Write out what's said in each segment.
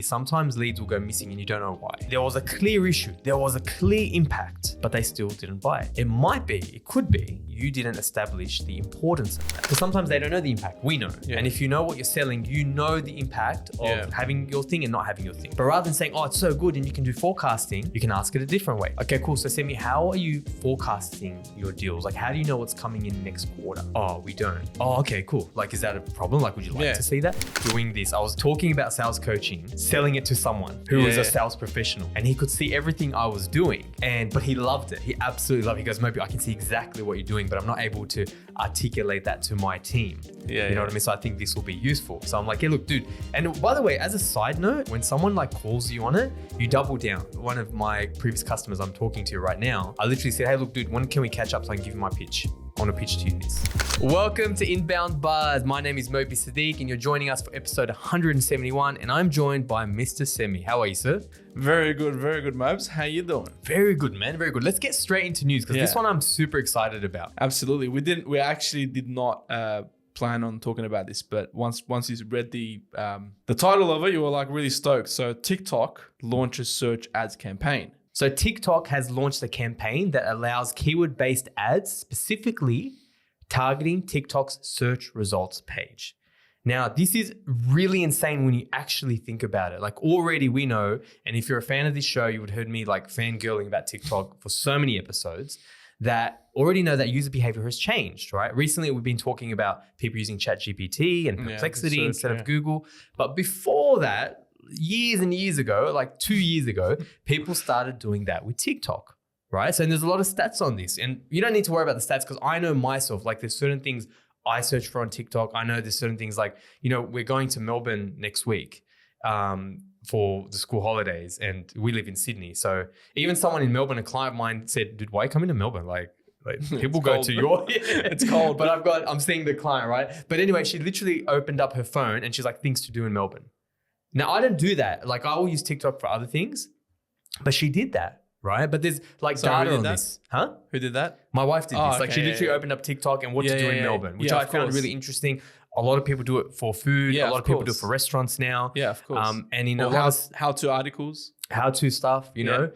Sometimes leads will go missing and you don't know why. There was a clear issue, there was a clear impact, but they still didn't buy it. It could be you didn't establish the importance of that. Because sometimes they don't know the impact, we know. Yeah. And if you know what you're selling, you know the impact of having your thing and not having your thing. But rather than saying, oh, it's so good and you can do forecasting, you can ask it a different way. Okay, cool. So Semi, how are you forecasting your deals? Like, how do you know what's coming in next quarter? Oh, we don't. Oh, okay, cool. Like, is that a problem? Like, would you like to see that? Doing this, I was talking about sales coaching, selling it to someone who was a sales professional, and he could see everything I was doing, but he loved it. He absolutely loved it. He goes, maybe I can see exactly what you're doing, but I'm not able to articulate that to my team. You know what I mean? So I think this will be useful. So I'm like, yeah, look, dude. And by the way, as a side note, when someone like calls you on it, you double down. One of my previous customers I'm talking to right now, I literally said, hey, look, dude, when can we catch up so I can give you my pitch? I want to pitch to you this. Welcome to Inbound Buzz. My name is Moby Sadiq and you're joining us for episode 171 and I'm joined by Mr. Semi. How are you, sir? Very good, Mobs. How you doing? Very good, man. Very good. Let's get straight into news because this one I'm super excited about. Absolutely. We actually did not plan on talking about this, but once you read the title of it, you were like really stoked. So TikTok launches search ads campaign. So TikTok has launched a campaign that allows keyword-based ads, specifically targeting TikTok's search results page. Now, this is really insane when you actually think about it. Like already we know, and if you're a fan of this show, you would have heard me like fangirling about TikTok for so many episodes, that already know that user behavior has changed, right? Recently, we've been talking about people using ChatGPT and Perplexity instead of Google. But before that, years and years ago, like 2 years ago, people started doing that with TikTok, right? So there's a lot of stats on this and you don't need to worry about the stats because I know myself, like there's certain things I search for on TikTok. I know there's certain things like, we're going to Melbourne next week for the school holidays and we live in Sydney. So even someone in Melbourne, a client of mine said, dude, why are you coming to Melbourne? Like people go to your, it's cold, but I'm seeing the client, right? But anyway, she literally opened up her phone and she's like, things to do in Melbourne. Now, I don't do that. Like, I will use TikTok for other things, but she did that, right? But there's like data on this. Huh? Who did that? My wife did this. Like, she literally opened up TikTok and what to do in Melbourne, which I found really interesting. A lot of people do it for food. A lot of people do it for restaurants now. Yeah, of course. And how-to articles. How-to stuff, know.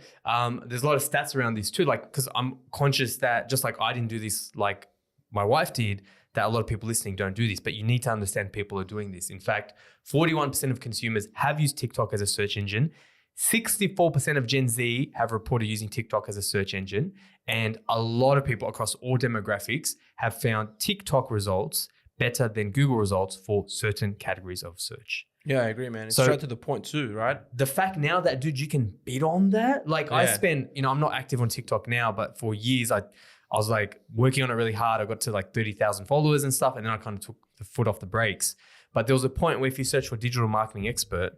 There's a lot of stats around this too. Like, because I'm conscious that just like I didn't do this, like my wife did, that a lot of people listening don't do this, but you need to understand people are doing this. In fact, 41% of consumers have used TikTok as a search engine. 64% of Gen Z have reported using TikTok as a search engine. And a lot of people across all demographics have found TikTok results better than Google results for certain categories of search. Yeah, I agree, man. It's straight to the point too, right? The fact now that, dude, you can bid on that. Like I spend, I'm not active on TikTok now, but for years I was like working on it really hard. I got to like 30,000 followers and stuff. And then I kind of took the foot off the brakes. But there was a point where if you search for digital marketing expert,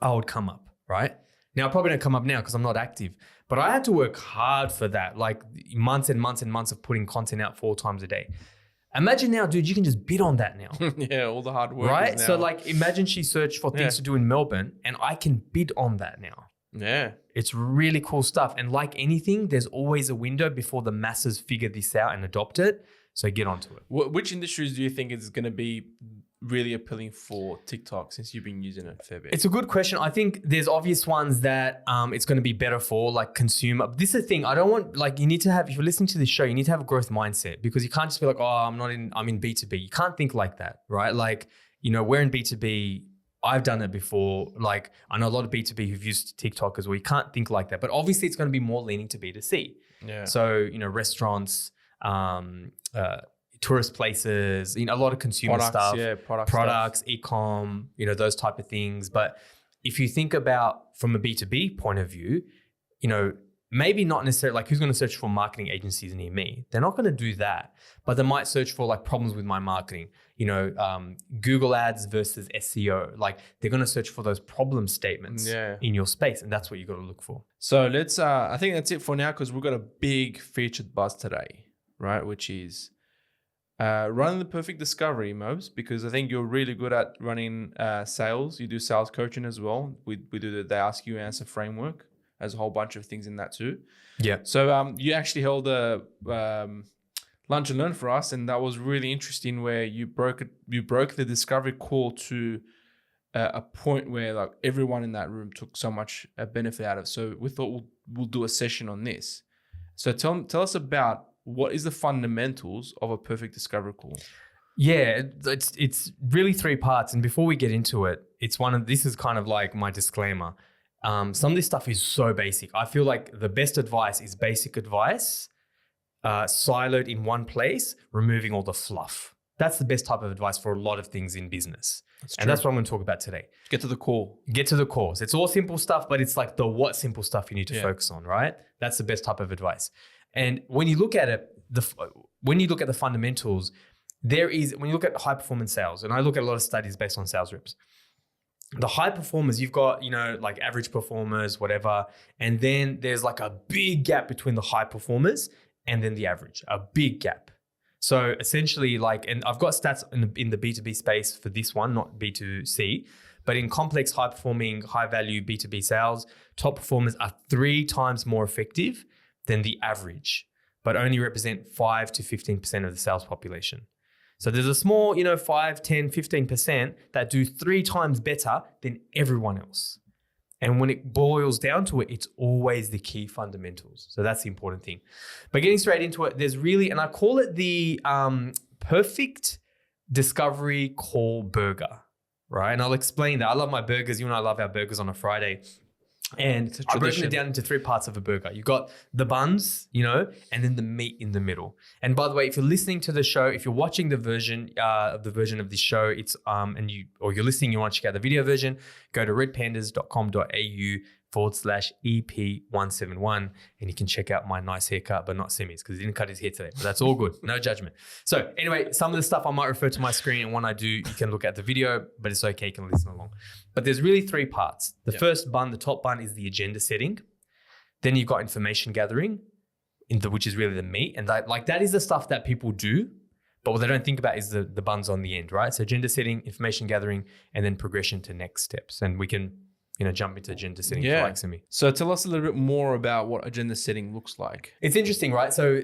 I would come up, right? Now, I probably don't come up now because I'm not active, but I had to work hard for that. Like months and months and months of putting content out 4 times a day. Imagine now, dude, you can just bid on that now. Yeah, all the hard work. Right? Now. So like, imagine she searched for things to do in Melbourne and I can bid on that now. Yeah. It's really cool stuff. And like anything, there's always a window before the masses figure this out and adopt it. So get onto it. Which industries do you think is going to be really appealing for TikTok since you've been using it a fair bit? It's a good question. I think there's obvious ones that it's going to be better for, like consumer. This is the thing. I don't want, like, you need to have, if you're listening to this show, you need to have a growth mindset because you can't just be like, oh, I'm in B2B. You can't think like that, right? Like, we're in B2B. I've done it before. Like, I know a lot of B2B who've used TikTok as well. You can't think like that. But obviously, it's going to be more leaning to B2C. Yeah. So, restaurants, tourist places, a lot of consumer stuff. Yeah, products, e-com, those type of things. But if you think about from a B2B point of view, maybe not necessarily like who's going to search for marketing agencies near me? They're not going to do that, but they might search for like problems with my marketing, Google ads versus SEO. Like they're going to search for those problem statements in your space. And that's what you got to look for. So let's, I think that's it for now because we've got a big featured buzz today, right? Which is running the perfect discovery, Mobs, because I think you're really good at running sales. You do sales coaching as well. We do the They Ask You Answer framework. There's a whole bunch of things in that too. Yeah. So you actually held a lunch and learn for us, and that was really interesting. Where you broke the discovery call to a point where like everyone in that room took so much benefit out of it. So we thought we'll do a session on this. So tell us about what is the fundamentals of a perfect discovery call. Yeah, it's really 3 parts. And before we get into it, this is kind of like my disclaimer. Some of this stuff is so basic. I feel like the best advice is basic advice, siloed in one place, removing all the fluff. That's the best type of advice for a lot of things in business. That's what I'm going to talk about today. Get to the core. Get to the core. It's all simple stuff, but it's like the what simple stuff you need to focus on, right? That's the best type of advice. And when you look at it, when you look at the fundamentals, when you look at high performance sales, and I look at a lot of studies based on sales reps, the high performers, you've got, like average performers, whatever. And then there's like a big gap between the high performers and then the average, a big gap. So essentially and I've got stats in the B2B space for this one, not B2C, but in complex, high performing, high value B2B sales, top performers are 3 times more effective than the average, but only represent 5 to 15% of the sales population. So there's a small, 5, 10, 15% that do 3 times better than everyone else. And when it boils down to it, it's always the key fundamentals. So that's the important thing. But getting straight into it, there's really, and I call it the perfect discovery call burger, right? And I'll explain that. I love my burgers. You and I love our burgers on a Friday. And I've broken it down into 3 parts of a burger. You've got the buns, and then the meat in the middle. And by the way, if you're listening to the show, if you're watching the version of this show, it's or you're listening, you want to check out the video version, go to redpandas.com.au/EP171, and you can check out my nice haircut, but not Simi's because he didn't cut his hair today. But that's all good, no judgment. So anyway, some of the stuff I might refer to my screen, and when I do, you can look at the video, but it's okay, you can listen along. But there's really 3 parts. The first bun, the top bun, is the agenda setting. Then you've got information gathering, which is really the meat, and that is the stuff that people do. But what they don't think about is the buns on the end, right? So agenda setting, information gathering, and then progression to next steps. And we can, jump into agenda setting if you like, Simi. So tell us a little bit more about what agenda setting looks like. It's interesting, right? So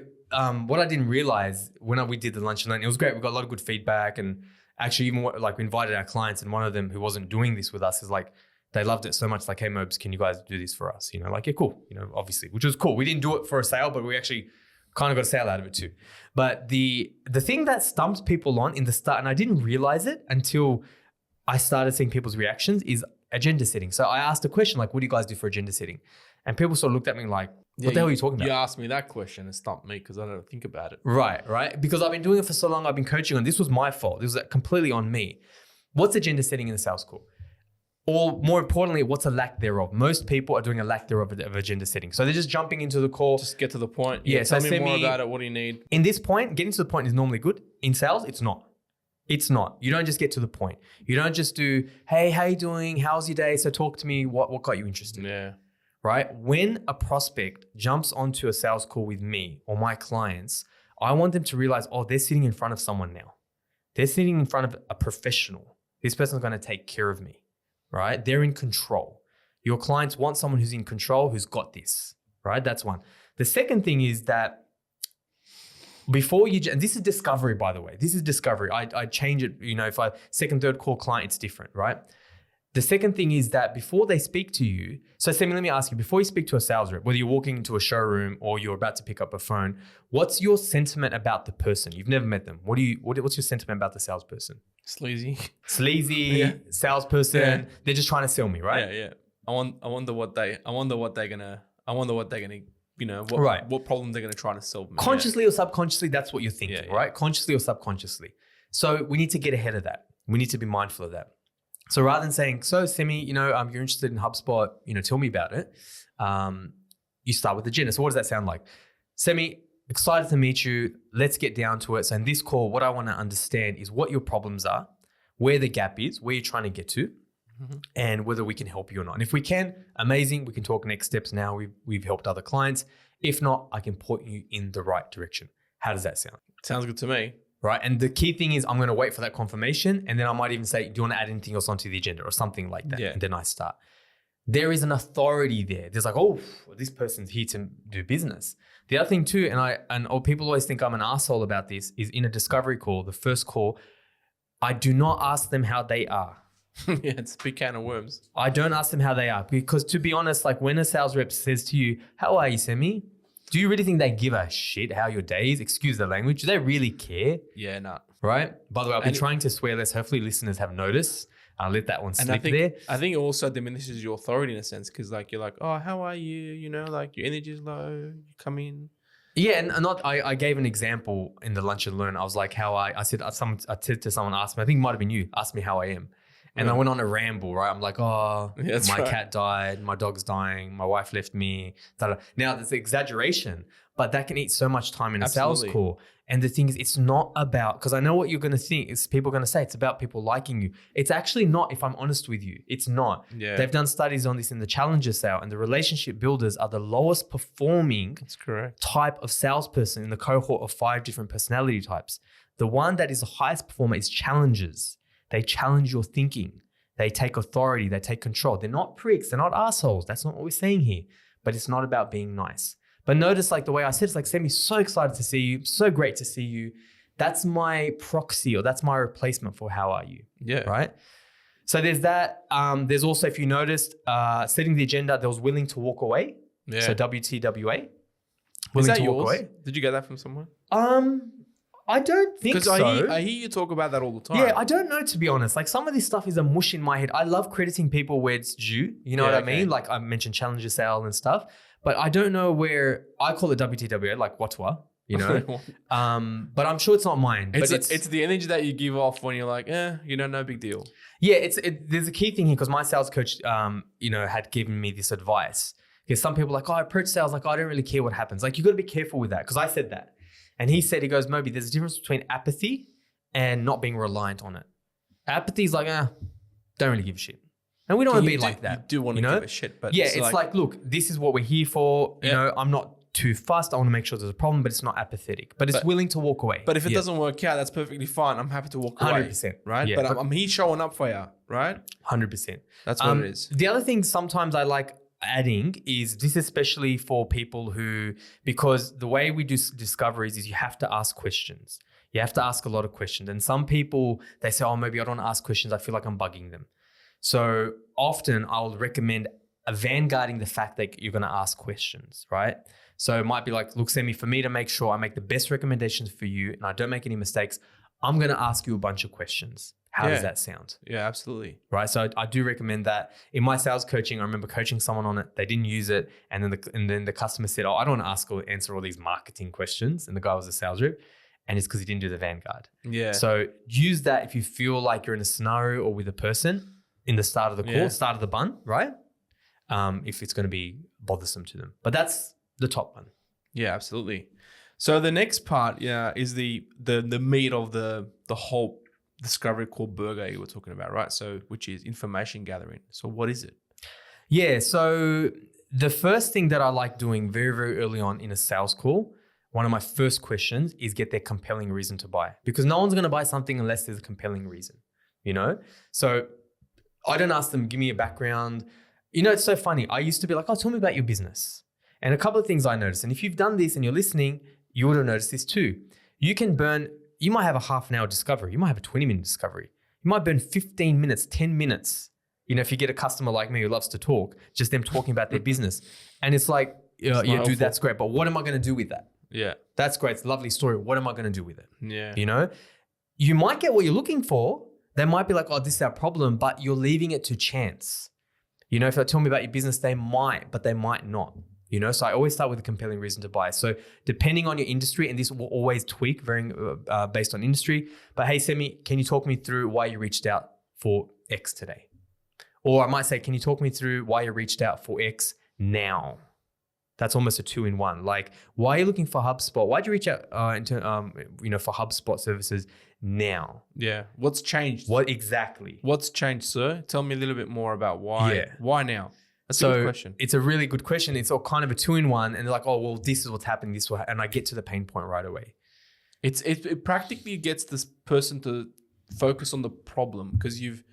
what I didn't realize when we did the lunch and learn, it was great. We got a lot of good feedback, and actually even we invited our clients, and one of them who wasn't doing this with us is like, they loved it so much, like, hey, Mobes, can you guys do this for us? Yeah, cool, obviously, which was cool. We didn't do it for a sale, but we actually kind of got a sale out of it too. But the thing that stumped people on in the start, and I didn't realize it until I started seeing people's reactions, is agenda setting. So I asked a question like, what do you guys do for agenda setting? And people sort of looked at me like, what the hell are you talking about? You asked me that question and stumped me because I don't think about it. Right. Because I've been doing it for so long, I've been coaching, and this was my fault. This was completely on me. What's agenda setting in the sales call? Or more importantly, what's a lack thereof? Most people are doing a lack thereof of agenda setting. So they're just jumping into the call. Just get to the point. Yeah, tell me more about it. What do you need? In this point, getting to the point is normally good. In sales, it's not. It's not. You don't just get to the point. You don't just do, hey, how you doing? How's your day? So talk to me. What got you interested? Yeah. Right? When a prospect jumps onto a sales call with me or my clients, I want them to realize, they're sitting in front of someone now. They're sitting in front of a professional. This person's going to take care of me, right? They're in control. Your clients want someone who's in control, who's got this, right? That's one. The second thing is that before you, and this is discovery, by the way, this is discovery. I change it, if I second, third call client, it's different, right? The second thing is that before they speak to you, so Sammy, let me ask you, before you speak to a sales rep, whether you're walking into a showroom or you're about to pick up a phone, what's your sentiment about the person? You've never met them. What's your sentiment about the salesperson? Sleazy, salesperson. Yeah. They're just trying to sell me, right? Yeah. I wonder what they're gonna what problem they're gonna try to solve. Consciously or subconsciously, that's what you're thinking, right? Consciously or subconsciously. So we need to get ahead of that. We need to be mindful of that. So rather than saying, so Semi, you're interested in HubSpot, tell me about it. You start with the agenda. So what does that sound like? Semi, excited to meet you. Let's get down to it. So in this call, what I want to understand is what your problems are, where the gap is, where you're trying to get to, and whether we can help you or not. And if we can, amazing. We can talk next steps now. We've helped other clients. If not, I can point you in the right direction. How does that sound? Sounds good to me. Right. And the key thing is I'm going to wait for that confirmation. And then I might even say, do you want to add anything else onto the agenda or something like that? Yeah. And then I start. There is an authority there. There's like, this person's here to do business. The other thing too, and people always think I'm an asshole about this, is in a discovery call, the first call, I do not ask them how they are. Yeah, it's a big can of worms. I don't ask them how they are because, to be honest, like when a sales rep says to you, "How are you, Semi?" Do you really think they give a shit how your day is? Excuse the language. Do they really care? Yeah, no. Right? By the way, I've been trying to swear less. Hopefully listeners have noticed. I'll let that one slip there. I think it also diminishes your authority in a sense because like you're like, oh, how are you? You know, like your energy is low. You come in. Yeah, and I gave an example in the lunch and learn. I was like, I said to someone, asked me, I think it might have been you, asked me how I am. And I went on a ramble, right? I'm like, oh, my cat died, my dog's dying, my wife left me. Now, there's exaggeration, but that can eat so much time in a sales call. And the thing is, it's not about, because I know what you're going to think, is people are going to say it's about people liking you. It's actually not, if I'm honest with you. It's not. Yeah. They've done studies on this in the Challenger sale, and the relationship builders are the lowest performing type of salesperson in the cohort of 5 different personality types. The one that is the highest performer is challengers. They challenge your thinking. They take authority. They take control. They're not pricks. They're not assholes. That's not what we're saying here. But it's not about being nice. But notice like the way I said, it's like, Sammy, so excited to see you. So great to see you. That's my proxy, or that's my replacement for how are you? Yeah. Right? So there's that. There's also, if you noticed, setting the agenda, there was willing to walk away. Yeah. So WTWA. Willing to walk away. Did you get that from someone? I don't think so. Because I hear you talk about that all the time. Yeah, I don't know, to be honest. Like some of this stuff is a mush in my head. I love crediting people where it's due. You know what I mean? Like I mentioned Challenger sale and stuff. But I don't know where, I call it WTWA, like Watwa, you know? But I'm sure it's not mine. It's the energy that you give off when you're like, you know, no big deal. Yeah, there's a key thing here because my sales coach, had given me this advice. Because some people are like, I approach sales like, I don't really care what happens. Like you got to be careful with that because I said that. And he goes, Moby, there's a difference between apathy and not being reliant on it. Apathy is like, don't really give a shit. And we don't want to be like that. You do want to give a shit. But yeah, it's like, look, this is what we're here for. You know, I'm not too fast. I want to make sure there's a problem, but it's not apathetic. But it's willing to walk away. But if it doesn't work out, that's perfectly fine. I'm happy to walk away. 100%. Right? Yeah, but I'm here showing up for you, right? 100%. That's what it is. The other thing sometimes I like adding is this, especially for people who, because the way we do discoveries is you have to ask questions. You have to ask a lot of questions. And some people, they say, oh, maybe I don't want to ask questions. I feel like I'm bugging them. So often I'll recommend vanguarding the fact that you're going to ask questions, right? So it might be like, look, Semi, for me to make sure I make the best recommendations for you and I don't make any mistakes, I'm going to ask you a bunch of questions. How does that sound? Yeah, absolutely. Right. So I do recommend that. In my sales coaching, I remember coaching someone on it. They didn't use it. And then the customer said, oh, I don't want to ask or answer all these marketing questions. And the guy was a sales rep. And it's because he didn't do the Vanguard. Yeah. So use that if you feel like you're in a scenario or with a person in the start of the call, start of the bun, right? If it's going to be bothersome to them. But that's the top one. Yeah, absolutely. So the next part, is the meat of the whole discovery called burger you were talking about, right? So which is information gathering. So what is it? Yeah. So the first thing that I like doing very, very early on in a sales call, one of my first questions is get their compelling reason to buy, because no one's going to buy something unless there's a compelling reason, you know? So I don't ask them, give me a background. You know, it's so funny. I used to be like, oh, tell me about your business. And a couple of things I noticed, and if you've done this and you're listening, you would have noticed this too. You might have a half an hour discovery. You might have a 20-minute discovery. You might burn 15 minutes, 10 minutes. You know, if you get a customer like me who loves to talk, just them talking about their business. And it's like, yeah, dude, that's great. But what am I going to do with that? Yeah. That's great. It's a lovely story. What am I going to do with it? Yeah. You know, you might get what you're looking for. They might be like, oh, this is our problem, but you're leaving it to chance. You know, if they tell me about your business, they might, but they might not. You know, so I always start with a compelling reason to buy. So depending on your industry, and this will always tweak very based on industry, but hey, Semi, can you talk me through why you reached out for X today? Or I might say, can you talk me through why you reached out for X now? That's almost a 2-in-1. Like, why are you looking for HubSpot? Why'd you reach out for HubSpot services now? Yeah. What's changed? What exactly? What's changed, sir? Tell me a little bit more about why. Yeah. Why now? That's a good question. It's a really good question. It's all kind of a 2-in-1, and they're like, oh, well, this is what's happening. And I get to the pain point right away. It practically gets this person to focus on the problem, because you've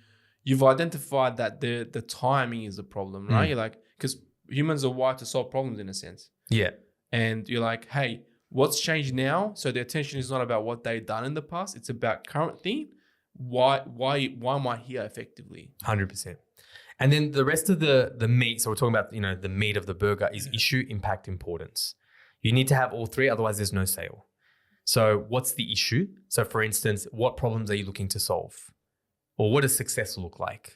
identified that the timing is the problem, right? You're like, because humans are wired to solve problems in a sense. Yeah. And you're like, hey, what's changed now? So the attention is not about what they've done in the past. It's about current thing. why am I here effectively? 100%. And then the rest of the meat, so we're talking about, the meat of the burger is issue, impact, importance. You need to have all three, otherwise there's no sale. So what's the issue? So for instance, what problems are you looking to solve? Or what does success look like?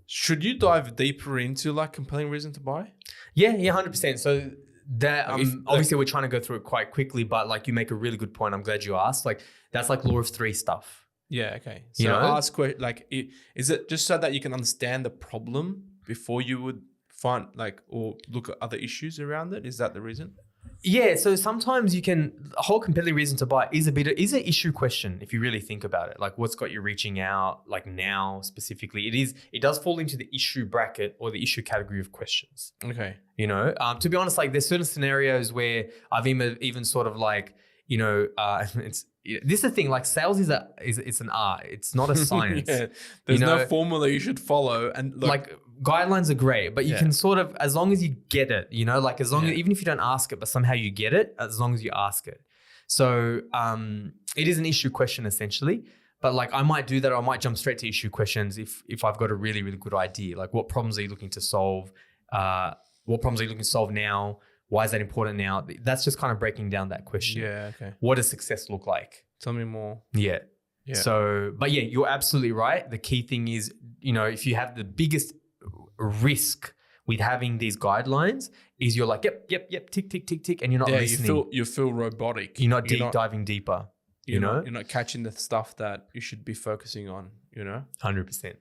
Should you dive deeper into like compelling reason to buy? Yeah, 100%. So that obviously we're trying to go through it quite quickly, but like you make a really good point. I'm glad you asked. Like that's like law of three stuff. Yeah. Okay. So ask like, is it just so that you can understand the problem before you would find like or look at other issues around it? Is that the reason? Yeah. So sometimes a whole compelling reason to buy is an issue question if you really think about it. Like what's got you reaching out? Like now specifically, it does fall into the issue bracket or the issue category of questions. Okay. To be honest, like there's certain scenarios where I've even sort of like, this is the thing, like sales it's an art. It's not a science. Yeah. There's no formula you should follow. And look, like guidelines are great, but you can sort of, as long as you get it, like as long as, even if you don't ask it, but somehow you get it, as long as you ask it. So it is an issue question essentially, but like I might do that. Or I might jump straight to issue questions if I've got a really, really good idea. Like what problems are you looking to solve? What problems are you looking to solve now? Why is that important now? That's just kind of breaking down that question. Yeah, okay. What does success look like? Tell me more. Yeah. So, but yeah, you're absolutely right. The key thing is, if you have the biggest risk with having these guidelines is you're like, yep, tick, tick, tick, tick, and you're not listening. You feel robotic. You're not diving deeper. You're not catching the stuff that you should be focusing on, 100%.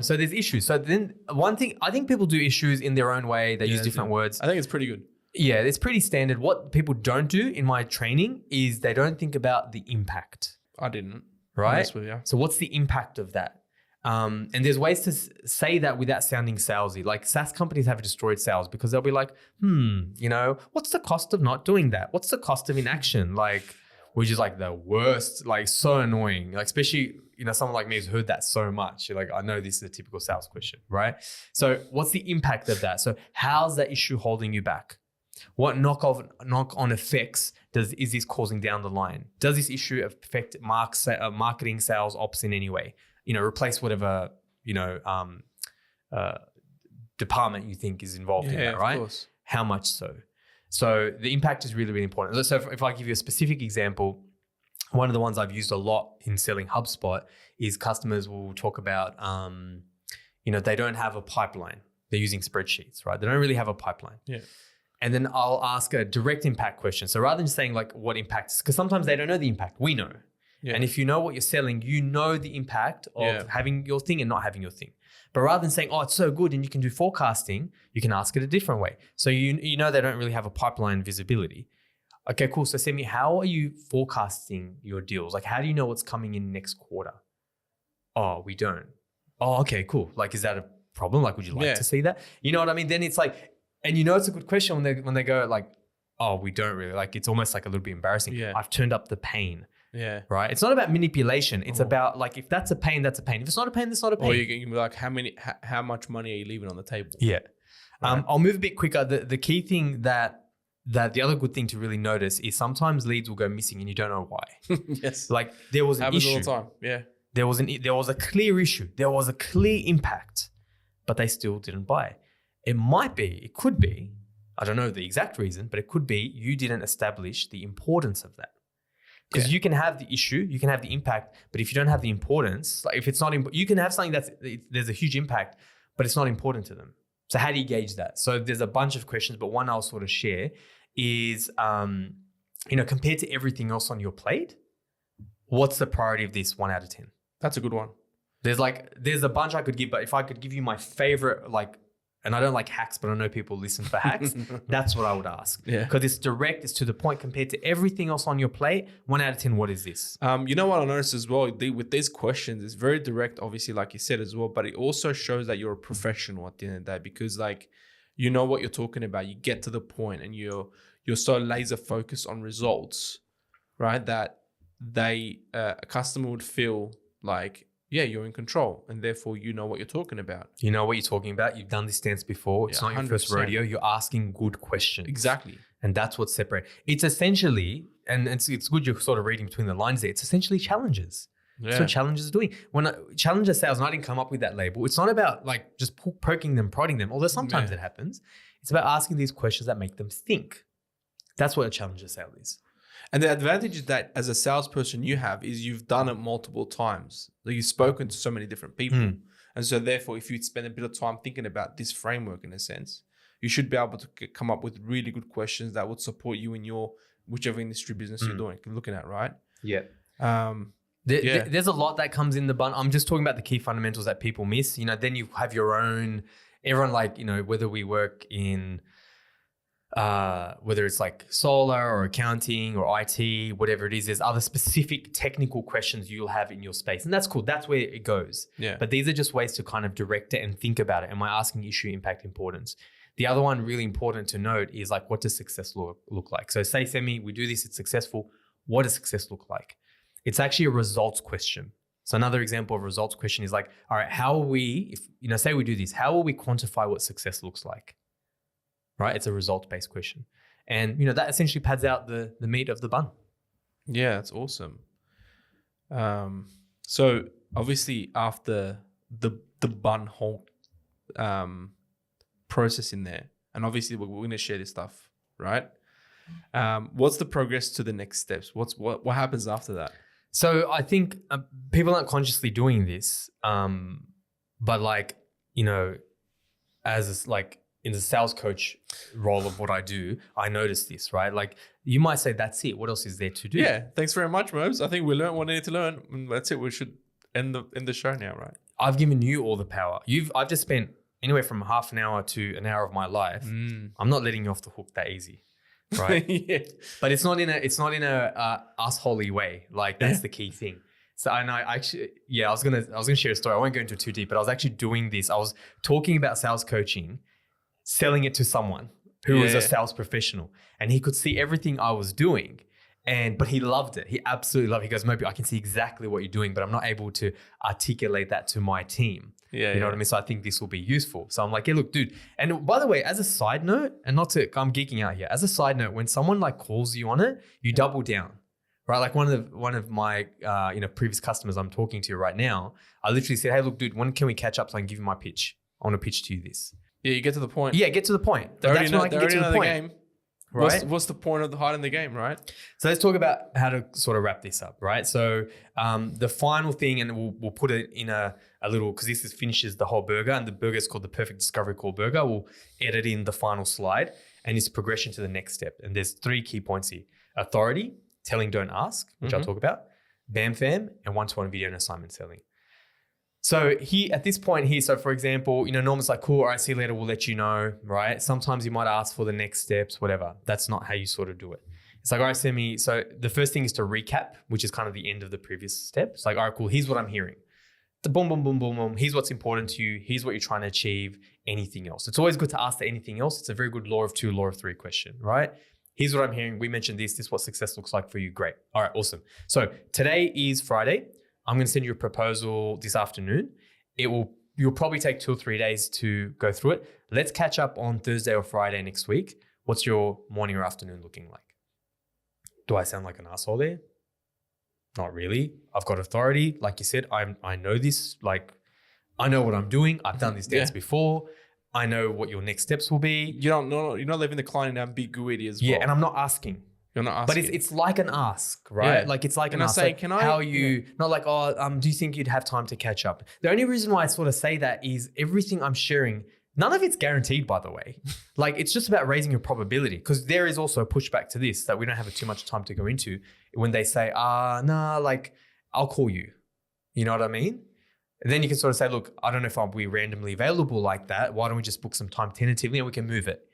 So there's issues. So then one thing, I think people do issues in their own way. They use different words. I think it's pretty good. Yeah, it's pretty standard. What people don't do in my training is they don't think about the impact. I didn't. Right? With you. So what's the impact of that? And there's ways to say that without sounding salesy. Like SaaS companies have destroyed sales because they'll be like, what's the cost of not doing that? What's the cost of inaction? Like, which is like the worst, like so annoying. Like especially, someone like me who's heard that so much. You're like, I know this is a typical sales question, right? So what's the impact of that? So how's that issue holding you back? What knock-on effects is this causing down the line? Does this issue affect marketing, sales, ops in any way? Replace whatever, department you think is involved in that, right? Of course. How much so? So the impact is really, really important. So if I give you a specific example, one of the ones I've used a lot in selling HubSpot is customers will talk about, they don't have a pipeline. They're using spreadsheets, right? They don't really have a pipeline. Yeah. And then I'll ask a direct impact question. So rather than saying like what impacts, because sometimes they don't know the impact, we know. Yeah. And if you know what you're selling, you know the impact of having your thing and not having your thing. But rather than saying, oh, it's so good and you can do forecasting, you can ask it a different way. So you know they don't really have a pipeline visibility. Okay, cool. So Semi, how are you forecasting your deals? Like how do you know what's coming in next quarter? Oh, we don't. Oh, okay, cool. Like is that a problem? Like would you like to see that? You know what I mean? Then it's like, and it's a good question when they go like, oh, we don't really, like it's almost like a little bit embarrassing. Yeah. I've turned up the pain. Yeah. Right. It's not about manipulation. It's about like, if that's a pain, that's a pain. If it's not a pain, that's not a pain. Or you can be like, how much money are you leaving on the table? Yeah. Right. I'll move a bit quicker. The key thing that the other good thing to really notice is sometimes leads will go missing and you don't know why. Yes. Like there was an issue. Happens all the time. Yeah. There was a clear issue. There was a clear impact, but they still didn't buy. It could be, I don't know the exact reason, but it could be you didn't establish the importance of that. Because you can have the issue, you can have the impact, but if you don't have the importance, like if it's not, you can have something there's a huge impact, but it's not important to them. So how do you gauge that? So there's a bunch of questions, but one I'll sort of share is, compared to everything else on your plate, what's the priority of this 1 out of 10? That's a good one. There's a bunch I could give, but if I could give you my favorite, and I don't like hacks, but I know people listen for hacks. That's what I would ask. Yeah. Because it's direct, it's to the point compared to everything else on your plate. 1 out of 10, what is this? You know what I noticed as well, with these questions, it's very direct, obviously, like you said as well, but it also shows that you're a professional at the end of the day because you know what you're talking about. You get to the point and you're so laser focused on results, right? That a customer would feel like, yeah, you're in control and therefore you know what you're talking about. You know what you're talking about. You've done this dance before. It's not your first rodeo. You're asking good questions. Exactly. And that's what's separate. It's essentially, and it's good you're sort of reading between the lines there. It's essentially challenges. That's what challengers are doing. When challenger sales, and I didn't come up with that label, it's not about like just poking them, prodding them, although sometimes it happens. It's about asking these questions that make them think. That's what a challenger sale is. And the advantage that as a salesperson you have is you've done it multiple times. Like you've spoken to so many different people. And so therefore, if you spend a bit of time thinking about this framework in a sense, you should be able to come up with really good questions that would support you in your whichever industry business you're looking at, right? Yeah. There's a lot that comes in the bun. I'm just talking about the key fundamentals that people miss. Then you have your own, everyone like, whether we work in, whether it's like solar or accounting or IT, whatever it is, there's other specific technical questions you'll have in your space. And that's cool. That's where it goes. Yeah. But these are just ways to kind of direct it and think about it. Am I asking issue, impact, importance? The other one really important to note is like, what does success look like? So say, Semi, we do this, it's successful. What does success look like? It's actually a results question. So another example of a results question is like, all right, how will we, if say we do this, how will we quantify what success looks like? Right? It's a results-based question. And that essentially pads out the meat of the bun. Yeah, that's awesome. So obviously after the bun whole process in there, and obviously we're going to share this stuff, right? What's the progress to the next steps? What happens after that? So I think people aren't consciously doing this, but like, as like in the sales coach role of what I do, I notice this, right? Like you might say, that's it. What else is there to do? Yeah. Thanks very much, Mobes. I think we learned what we need to learn. And that's it. We should end the show now, right? I've given you all the power. I've just spent anywhere from half an hour to an hour of my life. I'm not letting you off the hook that easy. Right. Yeah. But it's not in a us-holy way. Like that's the key thing. So I know actually, I was gonna share a story. I won't go into it too deep, but I was actually doing this. I was talking about sales coaching, selling it to someone who was a sales professional, and he could see everything I was doing. But he loved it. He absolutely loved it. He goes, Moby, I can see exactly what you're doing, but I'm not able to articulate that to my team. You know what I mean? So I think this will be useful. So I'm like, yeah, look, dude. And by the way, as a side note, and I'm geeking out here. As a side note, when someone like calls you on it, you double down, right? Like one of my previous customers I'm talking to right now, I literally said, hey, look, dude, when can we catch up so I can give you my pitch? I want to pitch to you this. Yeah, you get to the point. Yeah, get to the point. That's when I can get to the point. Game. Right? What's the point of the hide in the game, right? So let's talk about how to sort of wrap this up, right? So the final thing, and we'll put it in a little, because this finishes the whole burger, and the burger is called the Perfect Discovery Call Burger. We'll edit in the final slide, and it's progression to the next step. And there's 3 key points here: authority, telling, don't ask, which I'll talk about, bam fam, and one-to-one video and assignment selling. So at this point here, so for example, Norman's like, cool, all right, see you later, we'll let you know, right? Sometimes you might ask for the next steps, whatever. That's not how you sort of do it. It's like, all right, Semi, so the first thing is to recap, which is kind of the end of the previous step. It's like, all right, cool, here's what I'm hearing. The boom, boom, boom, boom, boom. Here's what's important to you. Here's what you're trying to achieve. Anything else? It's always good to ask the anything else. It's a very good law of 2, law of 3 question, right? Here's what I'm hearing. We mentioned this. This is what success looks like for you. Great. All right, awesome. So today is Friday. I'm going to send you a proposal this afternoon. You'll probably take 2 or 3 days to go through it. Let's catch up on Thursday or Friday next week. What's your morning or afternoon looking like? Do I sound like an asshole there? Not really. I've got authority. Like you said, I know this. Like, I know what I'm doing. I've done this dance before. I know what your next steps will be. You're not leaving the client in ambiguity as well. Yeah, and I'm not asking. You're not asking. But it's like an ask, right? Yeah. Like it's like an ask. Saying, like, how are you? Not like, do you think you'd have time to catch up? The only reason why I sort of say that is everything I'm sharing, none of it's guaranteed, by the way. Like it's just about raising your probability, because there is also a pushback to this that we don't have too much time to go into when they say, like I'll call you. You know what I mean? And then you can sort of say, look, I don't know if I'll be randomly available like that. Why don't we just book some time tentatively and we can move it?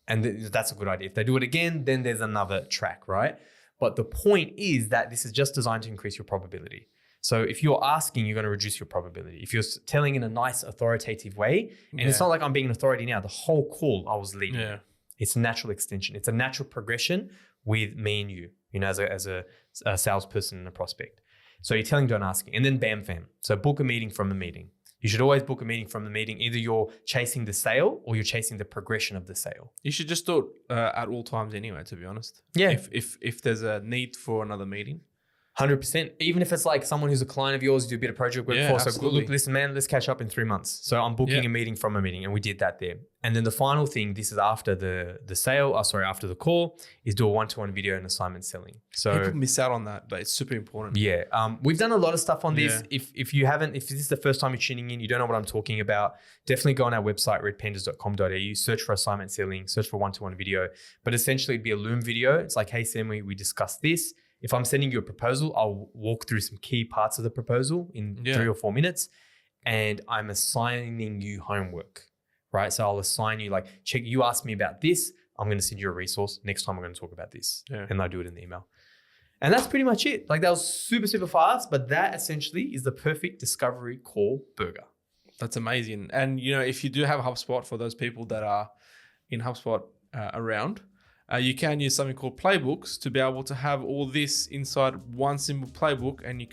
And that's a good idea. If they do it again, then there's another track, right? But the point is that this is just designed to increase your probability. So if you're asking, you're going to reduce your probability. If you're telling in a nice authoritative way, and it's not like I'm being an authority now, the whole call I was leading. Yeah. It's a natural extension. It's a natural progression with me and you, as a salesperson and a prospect. So you're telling, don't asking. And then bam, fam. So book a meeting from a meeting. You should always book a meeting from the meeting. Either you're chasing the sale or you're chasing the progression of the sale. You should just do it at all times anyway, to be honest. Yeah. If there's a need for another meeting, 100%. Even if it's like someone who's a client of yours, you do a bit of project work for. So absolutely. look, listen, man, let's catch up in 3 months. So I'm booking a meeting from a meeting, and we did that there. And then the final thing, this is after the sale, after the call, is do a one-to-one video and assignment selling. So people miss out on that, but it's super important. Yeah. We've done a lot of stuff on this. If this is the first time you're tuning in, you don't know what I'm talking about, definitely go on our website, redpandas.com.au, search for assignment selling, search for one-to-one video. But essentially it'd be a Loom video. It's like, hey, Sam, we discussed this. If I'm sending you a proposal, I'll walk through some key parts of the proposal in 3 or 4 minutes, and I'm assigning you homework, right? So I'll assign you like, check, you asked me about this. I'm going to send you a resource. Next time we're going to talk about this. And I do it in the email. And that's pretty much it. Like that was super, super fast, but that essentially is the perfect discovery call burger. That's amazing. And, you know, if you do have HubSpot, for those people that are in HubSpot around, you can use something called playbooks to be able to have all this inside one simple playbook, and you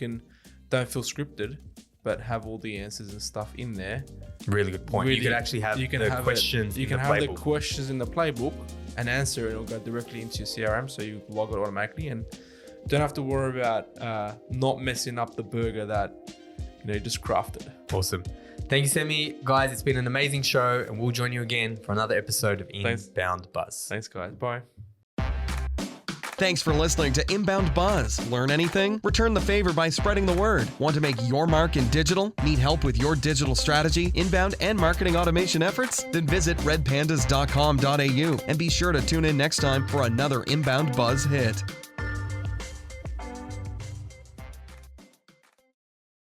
don't feel scripted, but have all the answers and stuff in there. Really good point. Really, you could actually have questions. You can have the questions in the playbook and answer, and it'll go directly into your CRM, so you log it automatically and don't have to worry about not messing up the burger that you just crafted. Awesome. Thank you, Sammy. Guys, it's been an amazing show, and we'll join you again for another episode of Inbound Buzz. Thanks, guys. Bye. Thanks for listening to Inbound Buzz. Learn anything? Return the favor by spreading the word. Want to make your mark in digital? Need help with your digital strategy, inbound, and marketing automation efforts? Then visit redpandas.com.au and be sure to tune in next time for another Inbound Buzz hit.